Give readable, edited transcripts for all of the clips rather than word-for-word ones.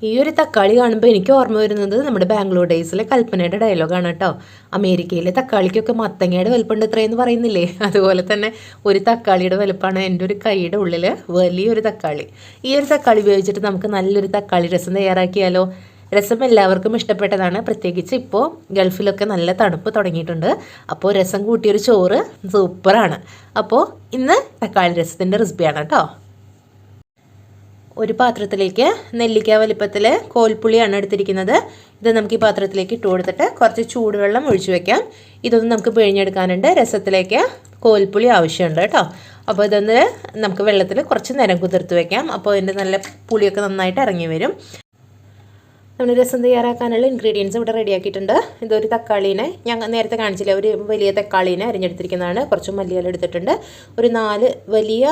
ഈ ഒരു തക്കാളി കാണുമ്പോൾ എനിക്ക് ഓർമ്മ വരുന്നത് നമ്മുടെ ബാംഗ്ലൂർ ഡേയ്സിലെ കൽപ്പനയുടെ ഡയലോഗാണ് കേട്ടോ. അമേരിക്കയിലെ തക്കാളിക്കൊക്കെ മത്തങ്ങയുടെ വലുപ്പമുണ്ട് ഇത്രയെന്ന് പറയുന്നില്ലേ, അതുപോലെ തന്നെ ഒരു തക്കാളിയുടെ വലുപ്പമാണ് എൻ്റെ ഒരു കൈയുടെ ഉള്ളിൽ വലിയൊരു തക്കാളി. ഈ ഒരു തക്കാളി ഉപയോഗിച്ചിട്ട് നമുക്ക് നല്ലൊരു തക്കാളി രസം തയ്യാറാക്കിയാലോ. രസം എല്ലാവർക്കും ഇഷ്ടപ്പെട്ടതാണ്, പ്രത്യേകിച്ച് ഇപ്പോൾ ഗൾഫിലൊക്കെ നല്ല തണുപ്പ് തുടങ്ങിയിട്ടുണ്ട്. അപ്പോൾ രസം കൂട്ടിയൊരു ചോറ് സൂപ്പറാണ്. അപ്പോൾ ഇന്ന് തക്കാളി രസത്തിൻ്റെ റെസിപ്പിയാണ് കേട്ടോ. ഒരു പാത്രത്തിലേക്ക് നെല്ലിക്ക വലിപ്പത്തിൽ കോൽപ്പുളിയാണ് എടുത്തിരിക്കുന്നത്. ഇത് നമുക്ക് ഈ പാത്രത്തിലേക്ക് ഇട്ട് കൊടുത്തിട്ട് കുറച്ച് ചൂടുവെള്ളം ഒഴിച്ചു വെക്കാം. ഇതൊന്ന് നമുക്ക് പിഴിഞ്ഞെടുക്കാനുണ്ട്. രസത്തിലേക്ക് കോൽപ്പുളി ആവശ്യമുണ്ട് കേട്ടോ. അപ്പോൾ ഇതൊന്ന് നമുക്ക് വെള്ളത്തിൽ കുറച്ച് നേരം കുതിർത്ത് വെക്കാം. അപ്പോൾ അതിൻ്റെ നല്ല പുളിയൊക്കെ നന്നായിട്ട് ഇറങ്ങി വരും. നമ്മൾ രസം തയ്യാറാക്കാനുള്ള ഇൻഗ്രീഡിയൻസ് ഇവിടെ റെഡിയാക്കിയിട്ടുണ്ട്. ഇതൊരു തക്കാളീനെ ഞാൻ നേരത്തെ കാണിച്ചില്ല, ഒരു വലിയ തക്കാളീനെ അരിഞ്ഞെടുത്തിരിക്കുന്നതാണ്. കുറച്ച് മല്ലിയില എടുത്തിട്ടുണ്ട്. ഒരു 4 വലിയ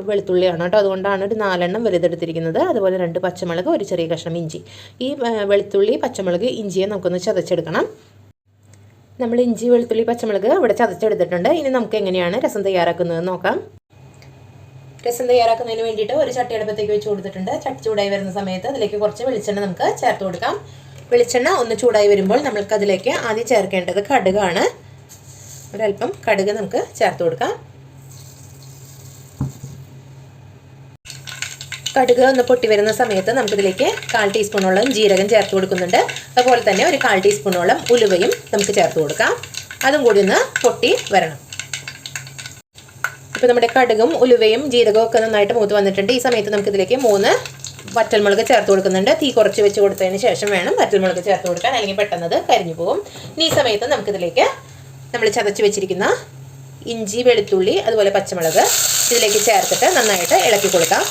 വെളുത്തുള്ളിയാണ് കേട്ടോ, അതുകൊണ്ടാണ് ഒരു 4 എണ്ണം വലുതെടുത്തിരിക്കുന്നത്. അതുപോലെ 2 പച്ചമുളക്, ഒരു ചെറിയ കഷ്ണം ഇഞ്ചി. ഈ വെളുത്തുള്ളി, പച്ചമുളക്, ഇഞ്ചിയെ നമുക്കൊന്ന് ചതച്ചെടുക്കണം. നമ്മൾ ഇഞ്ചി, വെളുത്തുള്ളി, പച്ചമുളക് ഇവിടെ ചതച്ചെടുത്തിട്ടുണ്ട്. ഇനി നമുക്ക് എങ്ങനെയാണ് രസം തയ്യാറാക്കുന്നത് നോക്കാം. രസം തയ്യാറാക്കുന്നതിന് വേണ്ടിയിട്ട് ഒരു ചട്ടി അടുപ്പത്തേക്ക് വെച്ച് കൊടുത്തിട്ടുണ്ട്. ചട്ടി ചൂടായി വരുന്ന സമയത്ത് അതിലേക്ക് കുറച്ച് വെളിച്ചെണ്ണ നമുക്ക് ചേർത്ത് കൊടുക്കാം. വെളിച്ചെണ്ണ ഒന്ന് ചൂടായി വരുമ്പോൾ നമ്മൾക്ക് അതിലേക്ക് ആദ്യം ചേർക്കേണ്ടത് കടുകാണ്. ഒരല്പം കടുക് നമുക്ക് ചേർത്ത് കൊടുക്കാം. കടുക് ഒന്ന് പൊട്ടി വരുന്ന സമയത്ത് നമുക്കിതിലേക്ക് 1/4 ടീസ്പൂണോളം ജീരകം ചേർത്ത് കൊടുക്കുന്നുണ്ട്. അതുപോലെ തന്നെ ഒരു 1/4 ടീസ്പൂണോളം ഉലുവയും നമുക്ക് ചേർത്ത് കൊടുക്കാം. അതും കൂടി ഒന്ന് പൊട്ടി വരണം. ഇപ്പോൾ നമ്മുടെ കടുകും ഉലുവയും ജീരകവും ഒക്കെ നന്നായിട്ട് മൂത്ത് വന്നിട്ടുണ്ട്. ഈ സമയത്ത് നമുക്കിതിലേക്ക് 3 വറ്റൽമുളക് ചേർത്ത് കൊടുക്കുന്നുണ്ട്. തീ കുറച്ച് വെച്ച് കൊടുത്തതിന് ശേഷം വേണം വറ്റൽമുളക് ചേർത്ത് കൊടുക്കാൻ, അല്ലെങ്കിൽ പെട്ടെന്ന് കരിഞ്ഞു പോകും. ഈ സമയത്ത് നമുക്കിതിലേക്ക് നമ്മൾ ചതച്ച് വെച്ചിരിക്കുന്ന ഇഞ്ചി, വെളുത്തുള്ളി, അതുപോലെ പച്ചമുളക് ഇതിലേക്ക് ചേർത്തിട്ട് നന്നായിട്ട് ഇളക്കി കൊടുക്കാം.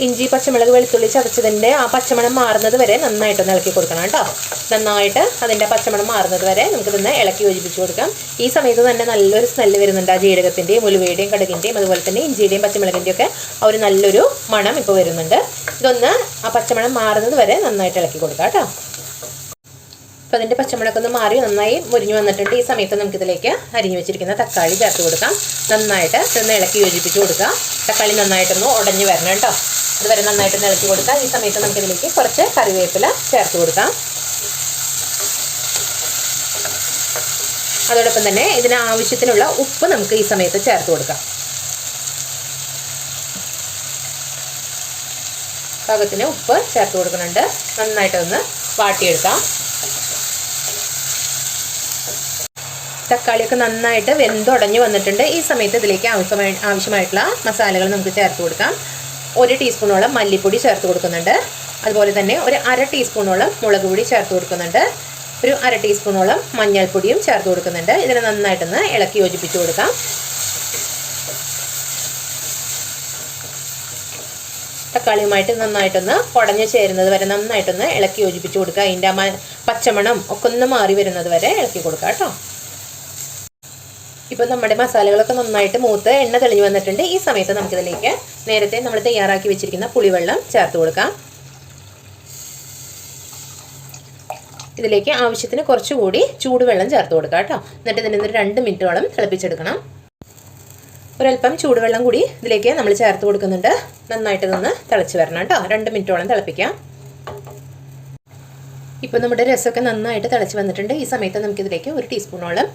ഇഞ്ചി, പച്ചമുളക്, വെളുത്തുള്ളി ചതച്ചതിൻ്റെ ആ പച്ചമണം മാറുന്നത് വരെ നന്നായിട്ടൊന്ന് ഇളക്കി കൊടുക്കണം കേട്ടോ. നന്നായിട്ട് അതിൻ്റെ പച്ചമണം മാറുന്നത് വരെ നമുക്കിതൊന്ന് ഇളക്കി യോജിപ്പിച്ച് കൊടുക്കാം. ഈ സമയത്ത് തന്നെ നല്ലൊരു സ്മെല്ല് വരുന്നുണ്ട്. ആ ജീരകത്തിൻ്റെയും ഉലുവയുടെയും കടുകിൻ്റെയും അതുപോലെ തന്നെ ഇഞ്ചിയുടെയും പച്ചമുളകിൻ്റെയും ഒക്കെ ആ ഒരു നല്ലൊരു മണം ഇപ്പോൾ വരുന്നുണ്ട്. ഇതൊന്ന് ആ പച്ചമണം മാറുന്നത് വരെ നന്നായിട്ട് ഇളക്കി കൊടുക്കാം കേട്ടോ. അപ്പോൾ അതിൻ്റെ പച്ചമുളകൊക്കെ ഒന്ന് മാറി നന്നായി മുരിഞ്ഞു വന്നിട്ടുണ്ട്. ഈ സമയത്ത് നമുക്കിതിലേക്ക് അരിഞ്ഞു വെച്ചിരിക്കുന്ന തക്കാളി ചേർത്ത് കൊടുക്കാം. നന്നായിട്ട് ഇതൊന്ന് ഇളക്കി യോജിപ്പിച്ച് കൊടുക്കുക. തക്കാളി നന്നായിട്ടൊന്ന് ഉടഞ്ഞു വരണം കേട്ടോ. അതുവരെ നന്നായിട്ടൊന്ന് ഇളക്കി കൊടുക്കാം. ഈ സമയത്ത് നമുക്കിതിലേക്ക് കുറച്ച് കറിവേപ്പില ചേർത്ത് കൊടുക്കാം. അതോടൊപ്പം തന്നെ ഇതിന് ആവശ്യത്തിനുള്ള ഉപ്പ് നമുക്ക് ഈ സമയത്ത് ചേർത്ത് കൊടുക്കാം. പാകത്തിന് ഉപ്പ് ചേർത്ത് കൊടുക്കുന്നുണ്ട്. നന്നായിട്ടൊന്ന് വാട്ടിയെടുക്കാം. തക്കാളിയൊക്കെ നന്നായിട്ട് വെന്തുടഞ്ഞു വന്നിട്ടുണ്ട്. ഈ സമയത്ത് ഇതിലേക്ക് ആവശ്യമായിട്ടുള്ള മസാലകൾ നമുക്ക് ചേർത്ത് കൊടുക്കാം. 1 ടീസ്പൂണോളം മല്ലിപ്പൊടി ചേർത്ത് കൊടുക്കുന്നുണ്ട്. അതുപോലെ തന്നെ ഒരു 1/2 ടീസ്പൂണോളം മുളക് പൊടി ചേർത്ത് കൊടുക്കുന്നുണ്ട്. ഒരു 1/2 ടീസ്പൂണോളം മഞ്ഞൾപ്പൊടിയും ചേർത്ത് കൊടുക്കുന്നുണ്ട്. ഇതിനെ നന്നായിട്ടൊന്ന് ഇളക്കി യോജിപ്പിച്ച് കൊടുക്കാം. തക്കാളിയുമായിട്ട് നന്നായിട്ടൊന്ന് ഉടഞ്ഞു ചേരുന്നത് വരെ നന്നായിട്ടൊന്ന് ഇളക്കി യോജിപ്പിച്ച് കൊടുക്കുക. അതിൻ്റെ പച്ചമണം ഒക്കെ ഒന്ന് മാറി വരുന്നത് വരെ ഇളക്കി കൊടുക്കുക കേട്ടോ. ഇപ്പോൾ നമ്മുടെ മസാലകളൊക്കെ നന്നായിട്ട് മൂത്ത് എണ്ണ തെളിഞ്ഞു വന്നിട്ടുണ്ട്. ഈ സമയത്ത് നമുക്കിതിലേക്ക് നേരത്തെ നമ്മൾ തയ്യാറാക്കി വെച്ചിരിക്കുന്ന പുളിവെള്ളം ചേർത്ത് കൊടുക്കാം. ഇതിലേക്ക് ആവശ്യത്തിന് കുറച്ചുകൂടി ചൂടുവെള്ളം ചേർത്ത് കൊടുക്കാം കേട്ടോ. എന്നിട്ട് ഇതിന് 2 മിനിറ്റോളം തിളപ്പിച്ചെടുക്കണം. ഒരല്പം ചൂടുവെള്ളം കൂടി ഇതിലേക്ക് നമ്മൾ ചേർത്ത് കൊടുക്കുന്നുണ്ട്. നന്നായിട്ട് നിന്ന് തിളച്ച് വരണം കേട്ടോ. 2 മിനിറ്റോളം തിളപ്പിക്കാം. ഇപ്പോൾ നമ്മുടെ രസമൊക്കെ നന്നായിട്ട് തിളച്ച് വന്നിട്ടുണ്ട്. ഈ സമയത്ത് നമുക്കിതിലേക്ക് 1 ടീസ്പൂണോളം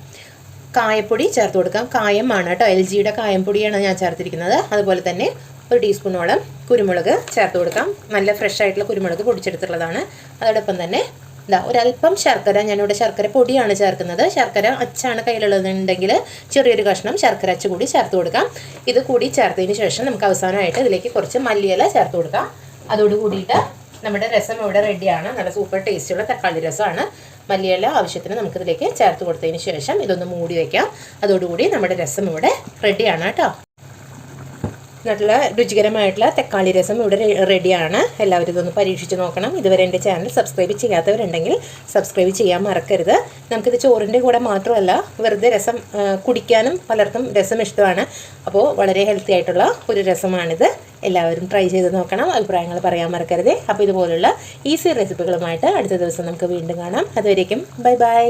കായപ്പൊടി ചേർത്ത് കൊടുക്കാം. കായമാണ് കേട്ടോ, LGയുടെ കായം പൊടിയാണ് ഞാൻ ചേർത്തിരിക്കുന്നത്. അതുപോലെ തന്നെ 1 ടീസ്പൂണോളം കുരുമുളക് ചേർത്ത് കൊടുക്കാം. നല്ല ഫ്രഷ് ആയിട്ടുള്ള കുരുമുളക് പൊടിച്ചെടുത്തിട്ടുള്ളതാണ്. അതോടൊപ്പം തന്നെ ഒരല്പം ശർക്കര, ഞാനിവിടെ ശർക്കര പൊടിയാണ് ചേർക്കുന്നത്. ശർക്കര അച്ചാണ് കയ്യിലുള്ളതുണ്ടെങ്കിൽ ചെറിയൊരു കഷ്ണം ശർക്കര അച്ച് കൂടി ചേർത്ത് കൊടുക്കാം. ഇത് കൂടി ചേർത്തതിന് ശേഷം നമുക്ക് അവസാനമായിട്ട് ഇതിലേക്ക് കുറച്ച് മല്ലിയില ചേർത്ത് കൊടുക്കാം. അതോട് കൂടിയിട്ട് നമ്മുടെ രസം ഇവിടെ റെഡിയാണ്. നല്ല സൂപ്പർ ടേസ്റ്റുള്ള തക്കാളി രസമാണ്. മല്ലിയില ആവശ്യത്തിന് നമുക്കിതിലേക്ക് ചേർത്ത് കൊടുത്തതിന് ശേഷം ഇതൊന്ന് മൂടി വയ്ക്കാം. അതോടുകൂടി നമ്മുടെ രസം ഇവിടെ റെഡിയാണ് കേട്ടോ. നല്ല രുചികരമായിട്ടുള്ള തക്കാളി രസം ഇവിടെ റെഡിയാണ്. എല്ലാവരും ഇതൊന്ന് പരീക്ഷിച്ച് നോക്കണം. ഇതുവരെ എൻ്റെ ചാനൽ സബ്സ്ക്രൈബ് ചെയ്യാത്തവരുണ്ടെങ്കിൽ സബ്സ്ക്രൈബ് ചെയ്യാൻ മറക്കരുത്. നമുക്കിത് ചോറിൻ്റെ കൂടെ മാത്രമല്ല, വെറുതെ രസം കുടിക്കാനും പലർക്കും രസം ഇഷ്ടമാണ്. അപ്പോൾ വളരെ ഹെൽത്തി ആയിട്ടുള്ള ഒരു രസമാണിത്. എല്ലാവരും ട്രൈ ചെയ്ത് നോക്കണം. അഭിപ്രായങ്ങൾ പറയാൻ മറക്കരുത്. അപ്പോൾ ഇതുപോലുള്ള ഈസി റെസിപ്പികളുമായിട്ട് അടുത്ത ദിവസം നമുക്ക് വീണ്ടും കാണാം. അതുവരേക്കും ബൈ ബൈ.